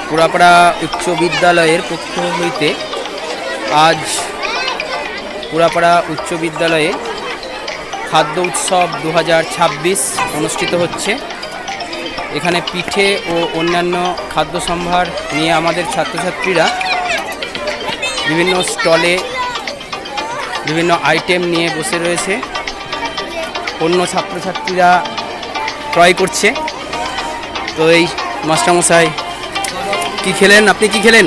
পুরাপাড়া উচ্চ বিদ্যালয়ের পক্ষ হইতে আজ পুরাপাড়া উচ্চ বিদ্যালয়ে খাদ্য উৎসব 2026 অনুষ্ঠিত হচ্ছে। এখানে পিঠে ও অন্যান্য খাদ্য সম্ভার নিয়ে আমাদের ছাত্রছাত্রীরা বিভিন্ন স্টলে বিভিন্ন আইটেম নিয়ে বসে রয়েছে। অন্য ছাত্রছাত্রীরা ক্রয় করছে। তো এই মাস্টারমশাই কি খেলেন? আপনি কি খেলেন?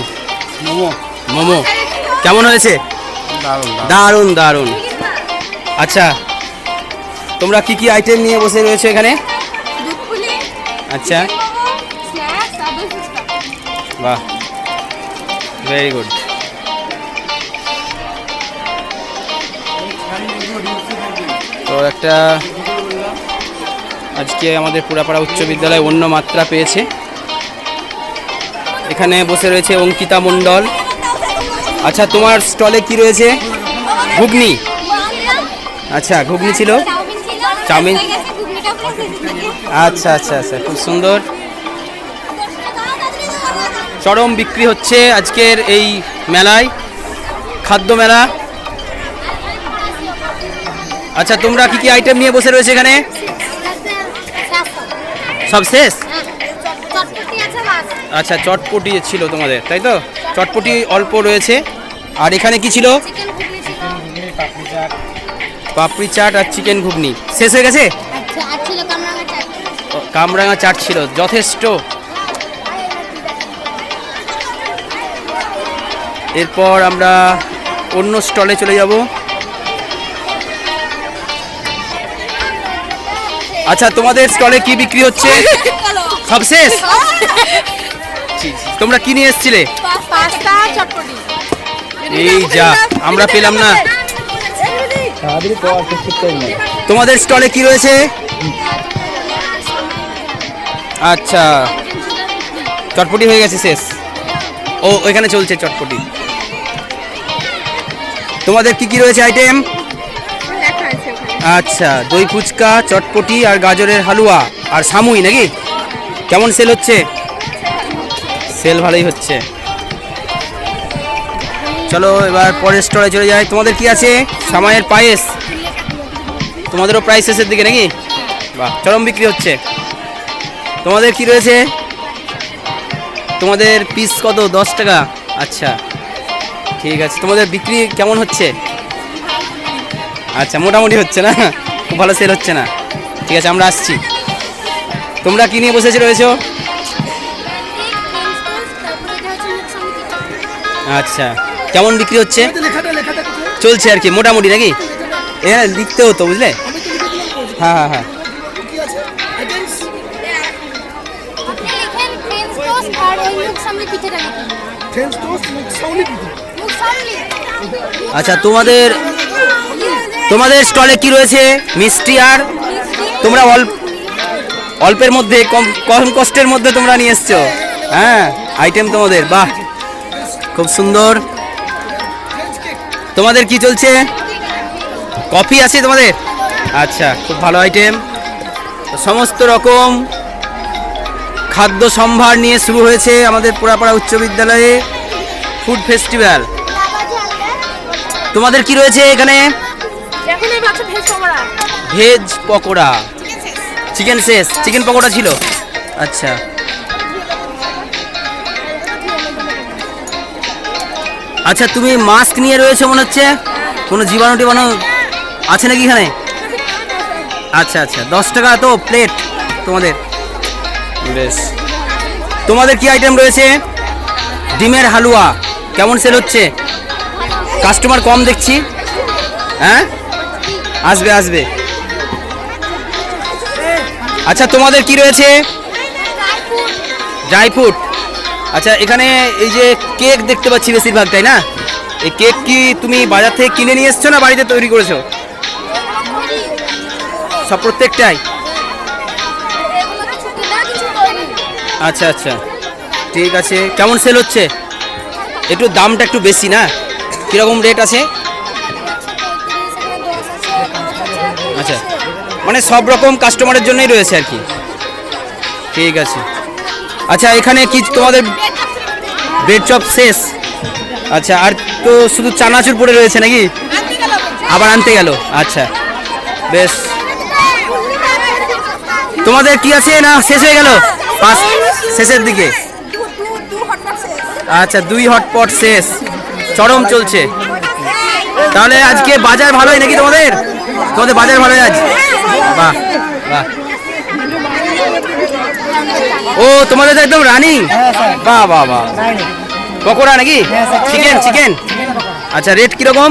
মোমো। মোমো কেমন হয়েছে? দারুণ দারুণ। আচ্ছা, তোমরা কি কি আইটেম নিয়ে বসে রয়েছে এখানে? আচ্ছা, বাহ, ভেরি গুড। তো একটা আজকে আমাদের পুরাপাড়া উচ্চ বিদ্যালয় অন্য মাত্রা পেয়েছে। এখানে বসে রয়েছে অঙ্কিতা মণ্ডল। আচ্ছা, তোমার স্টলে কি রয়েছে? ঘুগনি। আচ্ছা, ঘুগনি ছিল, চাউমিন। আচ্ছা আচ্ছা আচ্ছা, খুব সুন্দর। চরম বিক্রি হচ্ছে আজকের এই মেলায়, খাদ্য মেলা। আচ্ছা, তোমরা কি কি আইটেম নিয়ে বসে রয়েছে এখানে? সব শেষ? আচ্ছা, চটপটি ছিল তোমাদের, তাই তো? চটপটি অল্প রয়েছে। আর এখানে কি ছিল? পাপড়ি চাট আর চিকেন ঘুগনি। শেষ হয়ে গেছে? কামরাঙা চাট ছিল, যথেষ্ট। এরপর আমরা অন্য স্টলে চলে যাব। আচ্ছা, তোমাদের স্টলে কি বিক্রি হচ্ছে? সব শেষ? তোমরা কি নিয়ে এসেছিলে? এই যা, আমরা পেলাম না। তোমাদের স্টলে কি রয়েছে? আচ্ছা, চটপটি হয়ে গেছে, শেষ। ও, এখানে চলছে চটপটি। তোমাদের কি কি রয়েছে আইটেম? আচ্ছা, দই ফুচকা, চটপটি আর গাজরের হালুয়া আর সামুই, নাকি? কেমন সেল হচ্ছে? সেল ভালোই হচ্ছে। চলো এবার পরের স্টলে চলে যাই। তোমাদের কি আছে? সামাইয়ের পায়েস। তোমাদেরও প্রাইস শেষের দিকে, নাকি? বাহ, চরম বিক্রি হচ্ছে। তোমাদের কি রয়েছে? তোমাদের পিস কত? 10 টাকা। আচ্ছা, ঠিক আছে। তোমাদের বিক্রি কেমন হচ্ছে? আচ্ছা, মোটামুটি হচ্ছে না, খুব ভালো সেল হচ্ছে না। ঠিক আছে, আমরা আসছি। তোমরা কি নিয়ে বসেছো রয়েছো? আচ্ছা, কেমন বিক্রি হচ্ছে? চলছে আর কি, মোটামুটি, নাকি? হ্যাঁ, লিখতে হতো, বুঝলে? হ্যাঁ হ্যাঁ হ্যাঁ। আচ্ছা, তোমাদের স্টলে কি রয়েছে? মিষ্টি। আর তোমরা অল্পের মধ্যে, কম কষ্টের মধ্যে তোমরা নিয়ে এসছো। হ্যাঁ, আইটেম তোমাদের, বাহ, খুব সুন্দর। তোমাদের কি চলছে? কফি আছে তোমাদের? আচ্ছা, খুব ভালো আইটেম। সমস্ত রকম খাদ্য সম্ভার নিয়ে শুরু হয়েছে আমাদের পুরাপাড়া উচ্চ বিদ্যালয়ে ফুড ফেস্টিভ্যাল। তোমাদের কি রয়েছে এখানে? ভেজ পকোড়া। চিকেন শেষ? চিকেন পকোড়া ছিল। আচ্ছা, আচ্ছা, তুমি মাস্ক নিয়ে রয়েছে মনে হচ্ছে। কোনো জীবাণু টিবাণু আছে নাকি এখানে? আচ্ছা আচ্ছা, 10 টাকা তো প্লেট তোমাদের। বেশ। তোমাদের কি আইটেম রয়েছে? ডিমের হালুয়া। কেমন সেল হচ্ছে? কাস্টমার কম দেখছি। হ্যাঁ, আসবে আসবে। আচ্ছা, তোমাদের কি রয়েছে? Dry fruit. আচ্ছা, এখানে এই যে কেক দেখতে পাচ্ছি বেশিরভাগ, তাই না? এই কেক কি তুমি বাজার থেকে কিনে নিয়ে এসছো না বাড়িতে তৈরি করেছো? সব, প্রত্যেকটাই? আচ্ছা আচ্ছা, ঠিক আছে। কেমন সেল হচ্ছে? একটু দামটা একটু বেশি না? কীরকম রেট আছে? আচ্ছা, মানে সব রকম কাস্টমারের জন্যই রয়েছে আর কি। ঠিক আছে। আচ্ছা, এখানে কি তোমাদের ব্রেড চপ শেষ। আচ্ছা, আর তো শুধু চানাচুর পড়ে রয়েছে নাকি? আবার আনতে গেল। আচ্ছা বেশ। তোমাদের কি আছে না শেষ হয়ে গেল? শেষের দিকে। আচ্ছা, 2 হটপট শেষ, চরম চলছে। তাহলে আজকে বাজার ভালোই নাকি তোমাদের? তোমাদের বাজার ভালোই আজ? বাহ বাহ। ও তোমাদের তো একদম রানিং। বাহ বাহ বাহ। পকোড়া নাকি? চিকেন। আচ্ছা, রেট কিরকম?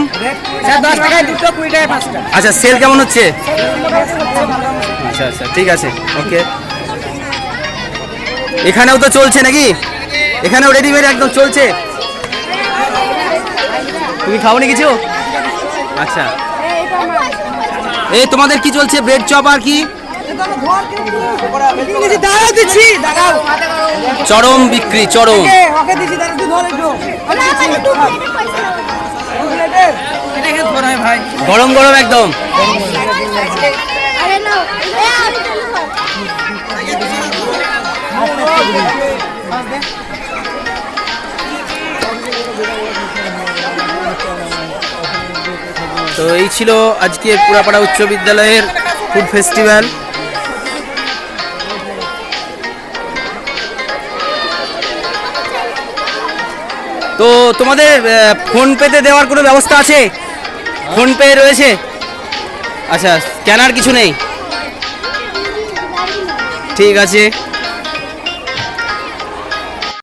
10 টাকায় 2টো, 20 টাকায় 5টা। আচ্ছা, সেল কেমন হচ্ছে? আচ্ছা ঠিক আছে, ওকে। এখানেও তো চলছে নাকি? এখানেও রেডিমেড একদম চলছে। তুমি খাওনি কিছু? আচ্ছা, এই তোমাদের কি চলছে? ব্রেড চপ আর কি? দাঁড়াও দিচ্ছি, দাঁড়াও। চরম বিক্রি, চরম। ওকে দিচ্ছি, দাঁড়াও, তুই ধর একটু। এটা কি ধর ভাই? গরম গরম একদম। তো এই ছিল আজকে পুরাপাড়া উচ্চ বিদ্যালয়ের ফুড ফেস্টিভ্যাল। তো তোমাদের ফোনপেতে দেওয়ার কোনো ব্যবস্থা আছে? ফোনপে রয়েছে? আচ্ছা, স্ক্যানার কিছু নেই? ঠিক আছে।